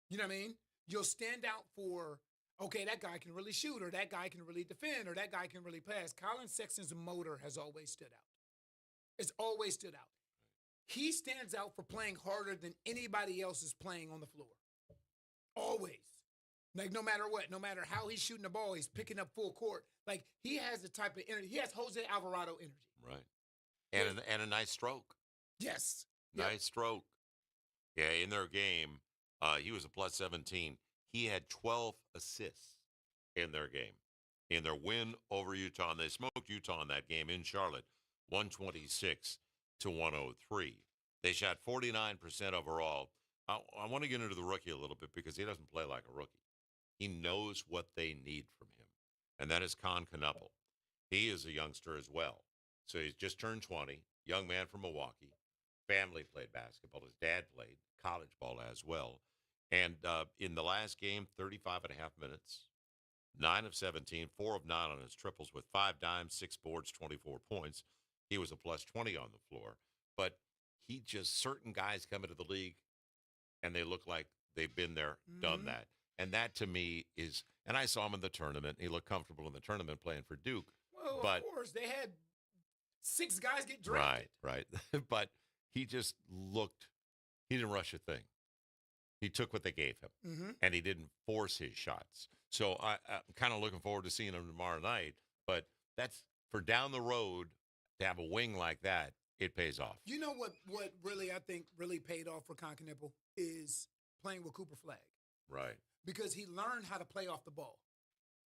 You know what I mean? You'll stand out for, okay, that guy can really shoot, or that guy can really defend, or that guy can really pass. Colin Sexton's motor has always stood out. It's always stood out. He stands out for playing harder than anybody else is playing on the floor. Always. Like, no matter what, no matter how he's shooting the ball, he's picking up full court. Like, he has the type of energy. He has Jose Alvarado energy. Right. And a nice stroke. Yes. Nice stroke. Yeah, in their game, he was a plus 17. He had 12 assists in their game. In their win over Utah, and they smoked Utah in that game in Charlotte, 126 to 103. They shot 49% overall. I want to get into the rookie a little bit because he doesn't play like a rookie. He knows what they need from him, and that is Con Knuppel. He is a youngster as well. So he's just turned 20, young man from Milwaukee, family played basketball. His dad played college ball as well. And in the last game, 35 and a half minutes, 9 of 17, 4 of 9 on his triples with 5 dimes, 6 boards, 24 points. He was a plus 20 on the floor. But he just, certain guys come into the league and they look like they've been there, done that. And that to me is, and I saw him in the tournament. He looked comfortable in the tournament playing for Duke. Well, but, of course, they had 6 guys get drafted. Right. But he just looked, he didn't rush a thing. He took what they gave him, and he didn't force his shots. So I'm kind of looking forward to seeing him tomorrow night. But that's for down the road to have a wing like that, it pays off. You know what really I think really paid off for Conkinipple is playing with Cooper Flagg. Right. Because he learned how to play off the ball.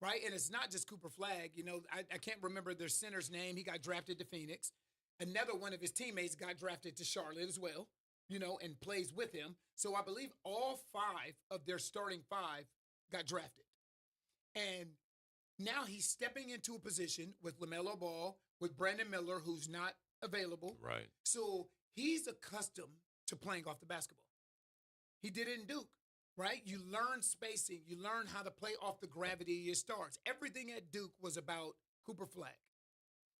Right? And it's not just Cooper Flagg. You know, I can't remember their center's name. He got drafted to Phoenix. Another one of his teammates got drafted to Charlotte as well, you know, and plays with him. So I believe all 5 of their starting 5 got drafted. And now he's stepping into a position with LaMelo Ball, with Brandon Miller, who's not available. Right. So he's accustomed to playing off the basketball. He did it in Duke, right? You learn spacing. You learn how to play off the gravity of your stars. Everything at Duke was about Cooper Flagg.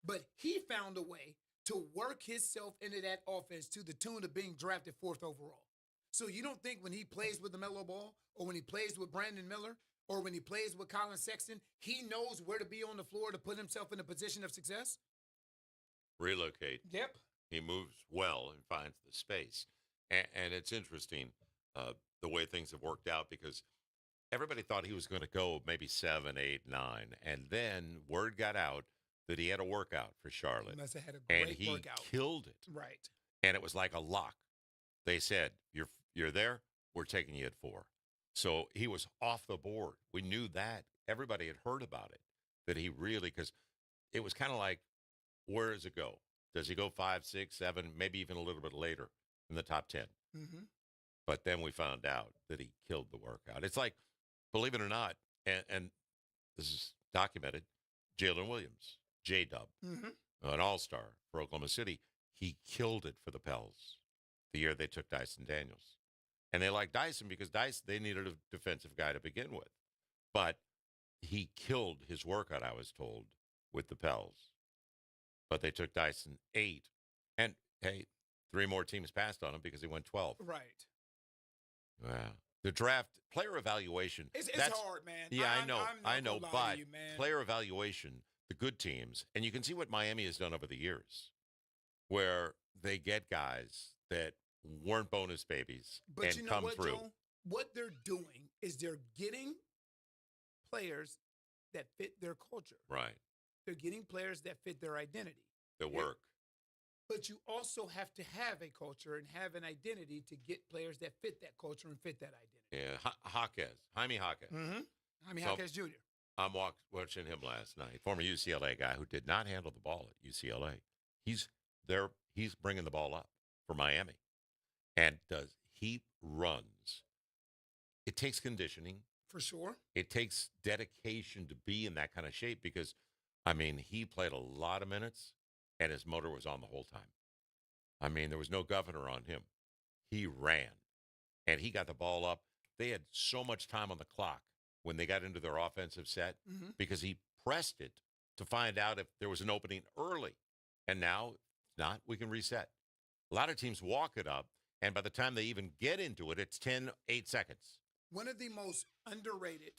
But he found a way to work himself into that offense to the tune of being drafted 4th overall. So you don't think when he plays with LaMelo Ball or when he plays with Brandon Miller or when he plays with Colin Sexton, he knows where to be on the floor to put himself in a position of success? Relocate. Yep. He moves well and finds the space. And it's interesting the way things have worked out because everybody thought he was going to go maybe 7, 8, 9. And then word got out that he had a workout for Charlotte. He must have had a great and he workout. Killed it. Right. And it was like a lock. They said, you're there, we're taking you at 4. So he was off the board. We knew that. Everybody had heard about it, that he really, because it was kind of like, where does it go? Does he go 5, 6, 7, maybe even a little bit later in the top 10? Mm-hmm. But then we found out that he killed the workout. It's like, believe it or not, and this is documented, Jalen Williams, J-Dub, an all-star for Oklahoma City, he killed it for the Pels the year they took Dyson Daniels. And they liked Dyson because Dyson, they needed a defensive guy to begin with. But he killed his workout, I was told, with the Pels. But they took Dyson 8. And, hey, 3 more teams passed on him because he went 12. Right. Wow. The draft, player evaluation. It's hard, man. Yeah, I know. But you, man. player evaluation, the good teams, and you can see what Miami has done over the years, where they get guys that weren't bonus babies and you know come what, through. Joe? What they're doing is they're getting players that fit their culture. Right. They're getting players that fit their identity. That work. But you also have to have a culture and have an identity to get players that fit that culture and fit that identity. Yeah, Jaime Jaquez. Mm-hmm. Jaime So- Jaquez Jr. I'm watching him last night. Former UCLA guy who did not handle the ball at UCLA. He's there. He's bringing the ball up for Miami, and he runs. It takes conditioning. For sure. It takes dedication to be in that kind of shape because, I mean, he played a lot of minutes, and his motor was on the whole time. I mean, there was no governor on him. He ran, and he got the ball up. They had so much time on the clock when they got into their offensive set because he pressed it to find out if there was an opening early. And now, if not, we can reset. A lot of teams walk it up, and by the time they even get into it, it's 8 seconds. One of the most underrated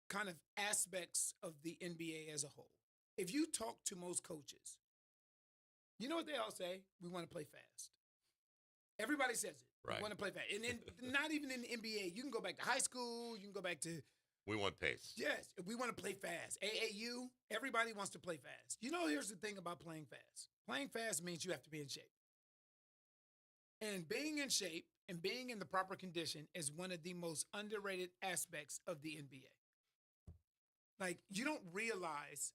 kind of aspects of the NBA as a whole. If you talk to most coaches, you know what they all say? We want to play fast. Everybody says it. Right. We want to play fast. And then not even in the NBA. You can go back to high school. You can go back to, We want pace. yes, we want to play fast. AAU, everybody wants to play fast. You know, here's the thing about playing fast. Playing fast means you have to be in shape. And being in shape and being in the proper condition is one of the most underrated aspects of the NBA. Like, you don't realize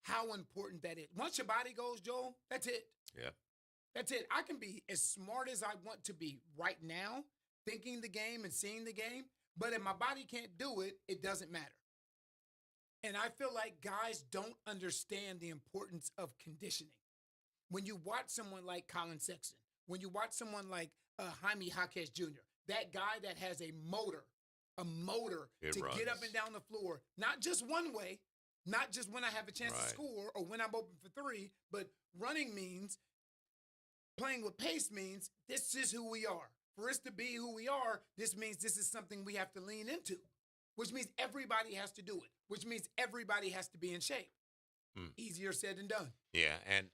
how important that is. Once your body goes, Joel, that's it. Yeah. That's it. I can be as smart as I want to be right now, thinking the game and seeing the game, but if my body can't do it, it doesn't matter. And I feel like guys don't understand the importance of conditioning. when you watch someone like Colin Sexton, when you watch someone like Jaime Jaquez Jr., that guy that has a motor to get up and down the floor, not just one way, not just when I have a chance to score or when I'm open for three, but running means, playing with pace means this is who we are. For us to be who we are, this means this is something we have to lean into, which means everybody has to do it, which means everybody has to be in shape. Easier said than done. Yeah, and,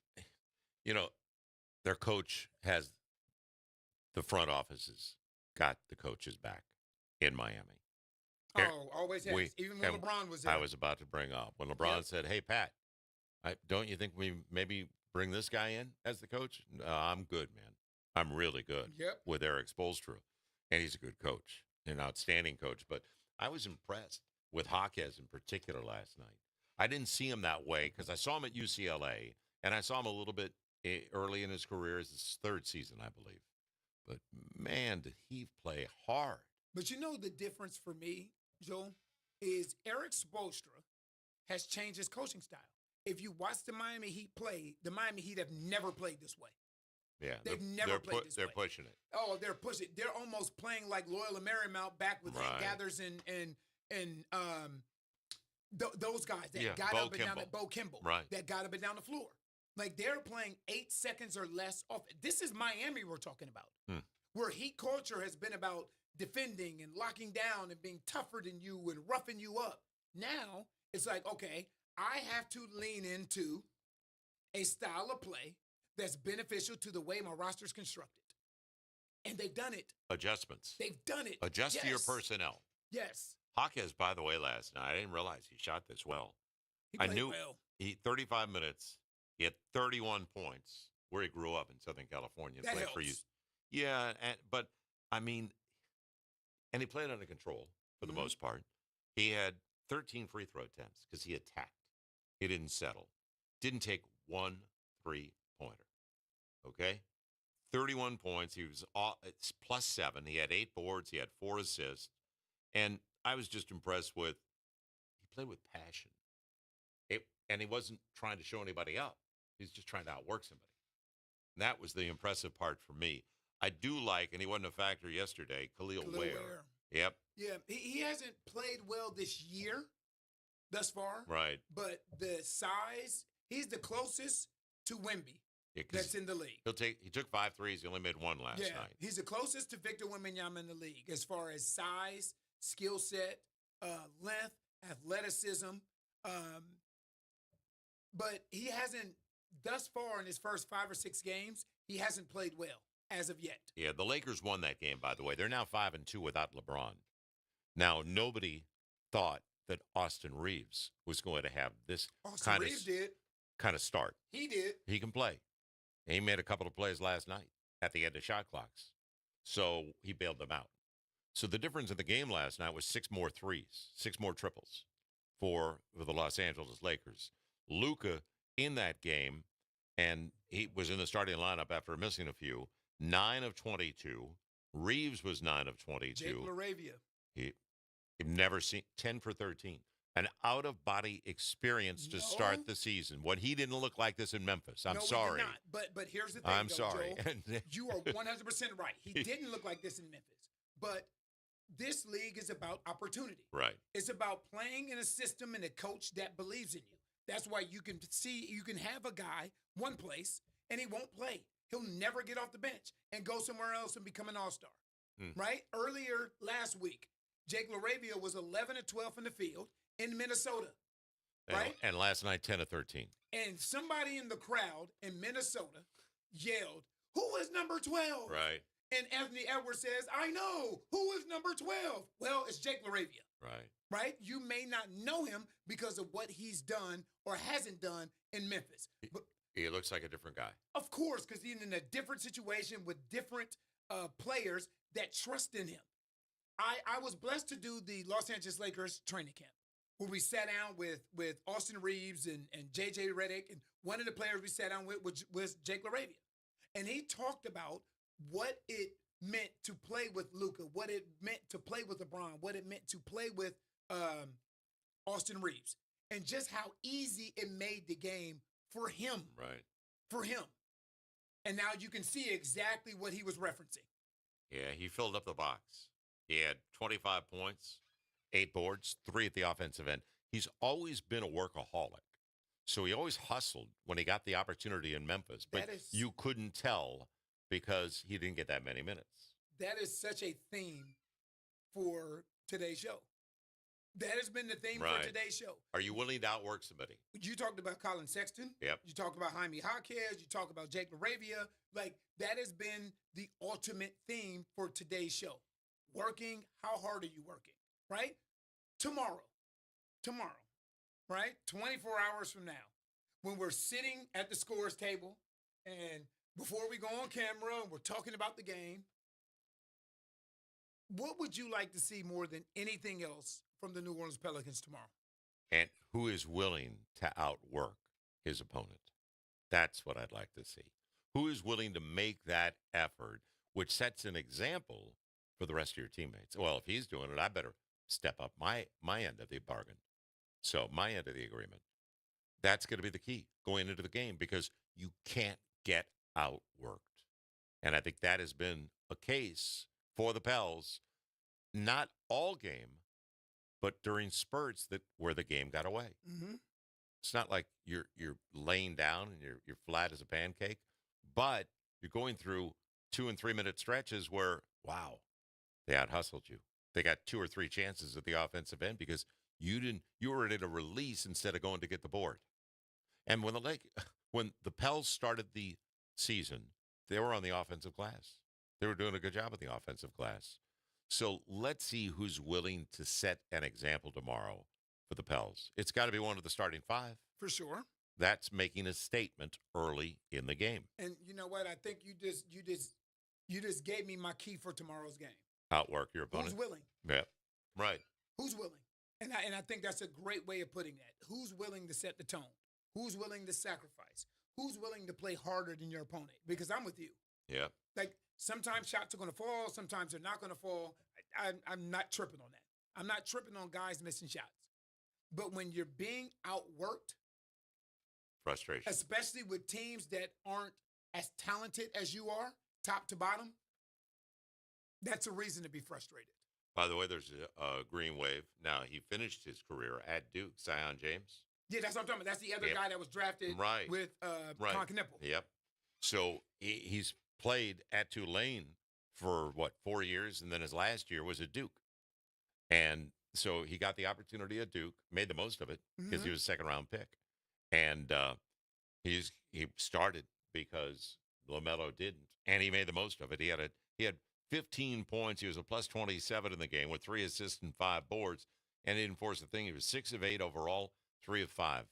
their coach has the front offices got the coaches back in Miami. Oh, always has. Even when LeBron was there. I was about to bring up. When LeBron said, hey, Pat, don't you think we maybe bring this guy in as the coach? I'm good, man. I'm really good with Eric Spoelstra. And he's a good coach, an outstanding coach. But I was impressed with Jaquez in particular last night. I didn't see him that way because I saw him at UCLA, and I saw him a little bit early in his career. It's his third season, I believe. But, man, did he play hard. But you know the difference for me, Joel, is Eric Spoelstra has changed his coaching style. If you watch the Miami Heat play, the Miami Heat have never played this way. Yeah, they've never played this way. They're pushing it. Oh, they're pushing it. They're almost playing like Loyola Marymount back with Hank Gathers and those guys that got up and down at Bo Kimball, that got up and down the floor. Like they're playing 8 seconds or less off. This is Miami we're talking about, where Heat culture has been about defending and locking down and being tougher than you and roughing you up. Now it's like, okay, I have to lean into a style of play that's beneficial to the way my roster's constructed. And they've done it. Adjustments. They've done it. Adjust to your personnel. Yes. Jaquez, by the way, last night, I didn't realize he shot this well. He played well. He 35 minutes. He had 31 points where he grew up in Southern California. That played helps. for you. Yeah, but, I mean, and he played under control for the most part. He had 13 free throw attempts because he attacked. He didn't settle. Didn't take one three-pointer. Okay? 31 points. He was it's +7. He had 8 boards. He had 4 assists. And I was just impressed with, he played with passion. And he wasn't trying to show anybody up. He was just trying to outwork somebody. And that was the impressive part for me. I do like, and he wasn't a factor yesterday, Khalil Ware. Yep. Yeah, he hasn't played well this year thus far. Right. But the size, he's the closest to Wemby that's in the league. He took 5 threes. He only made 1 last night. He's the closest to Victor Wembanyama in the league as far as size, skill set, length, athleticism. But he hasn't, thus far in his first 5 or 6 games, he hasn't played well as of yet. Yeah, the Lakers won that game, by the way. They're now 5-2 without LeBron. Now, nobody thought that Austin Reeves was going to have this kind of start. He did. He can play. He made a couple of plays last night at the end of shot clocks. So he bailed them out. So the difference in the game last night was 6 more threes, 6 more triples for the Los Angeles Lakers. Luka in that game, and he was in the starting lineup after missing a few, 9 of 22. Reeves was 9 of 22. Jake LaRavia. He'd never seen 10 for 13. An out-of-body experience to start the season. When he didn't look like this in Memphis. I'm sorry. He did not. But here's the thing, I'm sorry. Joel. You are 100% right. He didn't look like this in Memphis. But this league is about opportunity. Right. It's about playing in a system and a coach that believes in you. That's why you can have a guy one place and he won't play. He'll never get off the bench and go somewhere else and become an all-star. Right? Earlier last week, Jake LaRavia was 11 of 12 in the field in Minnesota. Right? And last night, 10 of 13. And somebody in the crowd in Minnesota yelled, "Who is number 12?" Right. And Anthony Edwards says, "I know. Who is number 12?" Well, it's Jake LaRavia. Right. Right? You may not know him because of what he's done or hasn't done in Memphis. But he looks like a different guy. Of course, because he's in a different situation with different players that trust in him. I was blessed to do the Los Angeles Lakers training camp where we sat down with Austin Reeves and J.J. Redick, and one of the players we sat down with was Jake LaRavia. And he talked about what it meant to play with Luka, what it meant to play with LeBron, what it meant to play with Austin Reeves, and just how easy it made the game for him. Right. For him. And now you can see exactly what he was referencing. Yeah, he filled up the box. He had 25 points, 8 boards, 3 at the offensive end. He's always been a workaholic. So he always hustled when he got the opportunity in Memphis. But you couldn't tell because he didn't get that many minutes. That is such a theme for today's show. That has been the theme for today's show. Are you willing to outwork somebody? You talked about Colin Sexton. Yep. You talked about Jaime Jaquez. You talked about Jake LaRavia. Like, that has been the ultimate theme for today's show. Working, how hard are you working, right? Tomorrow, right? 24 hours from now, when we're sitting at the scores table and before we go on camera and we're talking about the game, what would you like to see more than anything else from the New Orleans Pelicans tomorrow? And who is willing to outwork his opponent? That's what I'd like to see. Who is willing to make that effort, which sets an example for the rest of your teammates? Well, if he's doing it, I better step up my end of the bargain. So my end of the agreement. That's going to be the key going into the game because you can't get outworked. And I think that has been a case for the Pels, not all game, but during spurts where the game got away. Mm-hmm. It's not like you're laying down and you're flat as a pancake, but you're going through 2 and 3 minute stretches where, wow, they out-hustled you. They got 2 or 3 chances at the offensive end because you were ready to release instead of going to get the board. And when the Pels started the season, they were on the offensive glass. They were doing a good job of the offensive glass. So let's see who's willing to set an example tomorrow for the Pels. It's got to be one of the starting 5. For sure. That's making a statement early in the game. And you know what? I think you just gave me my key for tomorrow's game. Outwork your opponent. Who's willing? Yeah. Right. Who's willing? And I think that's a great way of putting that. Who's willing to set the tone? Who's willing to sacrifice? Who's willing to play harder than your opponent? Because I'm with you. Yeah. Like, sometimes shots are going to fall. Sometimes they're not going to fall. I'm not tripping on that. I'm not tripping on guys missing shots. But when you're being outworked, frustration, especially with teams that aren't as talented as you are, top to bottom, that's a reason to be frustrated. By the way, there's a green wave. Now, he finished his career at Duke, Zion James. Yeah, that's what I'm talking about. That's the other guy that was drafted with Con Knippel. Yep. So he's played at Tulane for, 4 years, and then his last year was at Duke. And so he got the opportunity at Duke, made the most of it because he was a second-round pick. And he started because LaMelo didn't, and he made the most of it. He had 15 points. He was a plus 27 in the game with 3 assists and 5 boards, and he didn't force a thing. He was 6 of 8 overall, 3 of 5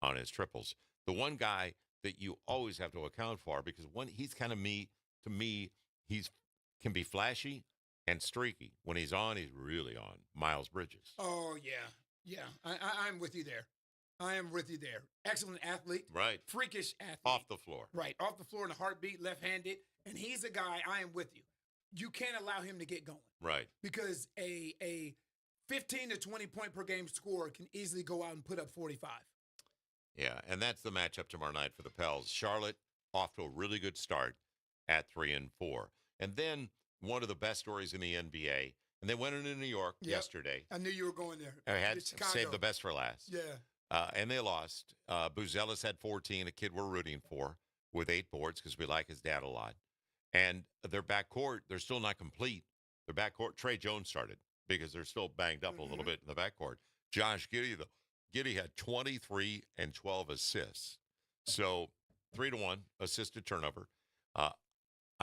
on his triples. The one guy that you always have to account for, because he's kind of to me, he's can be flashy and streaky. When he's on, he's really on. Miles Bridges. Oh, yeah. I'm with you there. I am with you there. Excellent athlete. Right. Freakish athlete. Off the floor. Right. Off the floor in a heartbeat, left-handed. And he's a guy, I am with you. You can't allow him to get going. Right. Because a 15 to 20 point per game scorer can easily go out and put up 45. Yeah, and that's the matchup tomorrow night for the Pels. Charlotte off to a really good start at 3-4. And then one of the best stories in the NBA, and they went into New York yesterday. I knew you were going there. I had to save the best for last. Yeah. And they lost. Buzelis had 14, a kid we're rooting for, with 8 boards because we like his dad a lot. And their backcourt, they're still not complete. Their backcourt, Trey Jones started because they're still banged up a little bit in the backcourt. Josh Giddey, though. Giddey had 23 and 12 assists. So 3-1 assist to turnover.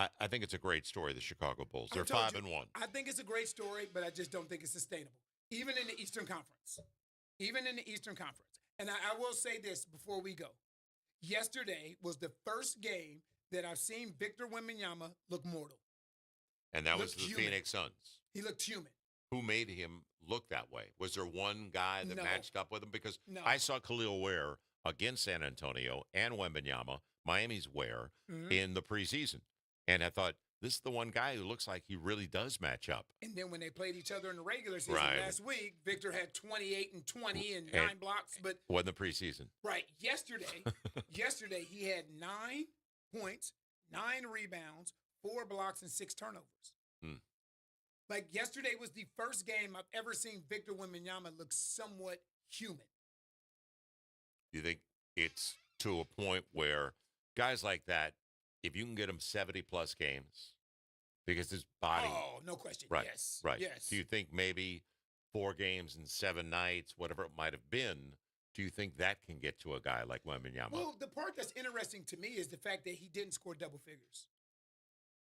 I think it's a great story, the Chicago Bulls. They're 5-1. I think it's a great story, but I just don't think it's sustainable. Even in the Eastern Conference. And I will say this before we go. Yesterday was the first game that I've seen Victor Wembanyama look mortal. And that was the Phoenix Suns. He looked human. Who made him look that way? Was there one guy that matched up with him? Because I saw Khalil Ware against San Antonio and Wembanyama, Miami's Ware, in the preseason. And I thought, this is the one guy who looks like he really does match up. And then when they played each other in the regular season last week, Victor had 28 and 20 and 9 blocks. But wasn't the preseason. Right. Yesterday he had 9 points, 9 rebounds, 4 blocks, and 6 turnovers. Hmm. Like yesterday was the first game I've ever seen Victor Wembanyama look somewhat human. You think it's to a point where guys like that, if you can get them 70-plus games, because his body. Oh, no question. Right, Yes. right. Yes. Do you think maybe 4 games and 7 nights, whatever it might have been, do you think that can get to a guy like Wembanyama? Well, the part that's interesting to me is the fact that he didn't score double figures.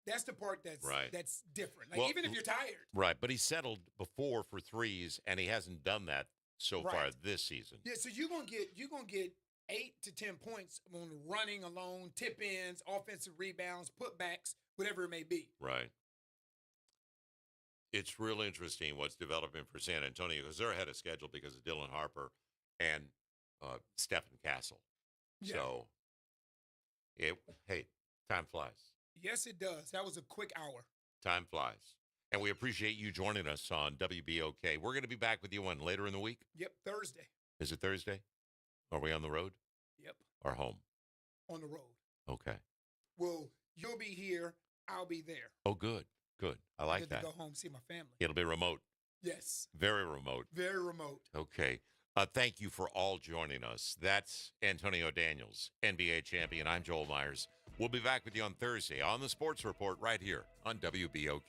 That's the part that's different. Like, Well, even if you're tired. Right, but he settled before for threes, and he hasn't done that so far Right. this season. Yeah, so you're gonna get 8 to 10 points on running alone, tip ins, offensive rebounds, putbacks, whatever it may be. Right. It's real interesting what's developing for San Antonio because they're ahead of schedule because of Dylan Harper and Stephen Castle. Yeah. So, hey, time flies. Yes, it does. That was a quick hour. Time flies. And we appreciate you joining us on WBOK. We're going to be back with you later in the week? Yep, Thursday. Is it Thursday? Are we on the road? Yep, Or home? on the road. Okay. Well, you'll be here. I'll be there. Oh, good. Good. I like get that. to go home, see my family. It'll be remote. Yes, Very remote. very remote. Okay. Thank you for all joining us. That's Antonio Daniels, NBA champion. I'm Joel Myers. We'll be back with you on Thursday on the Sports Report right here on WBOK.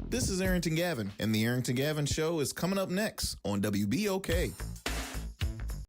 This is Arrington Gavin, and the Arrington Gavin Show is coming up next on WBOK.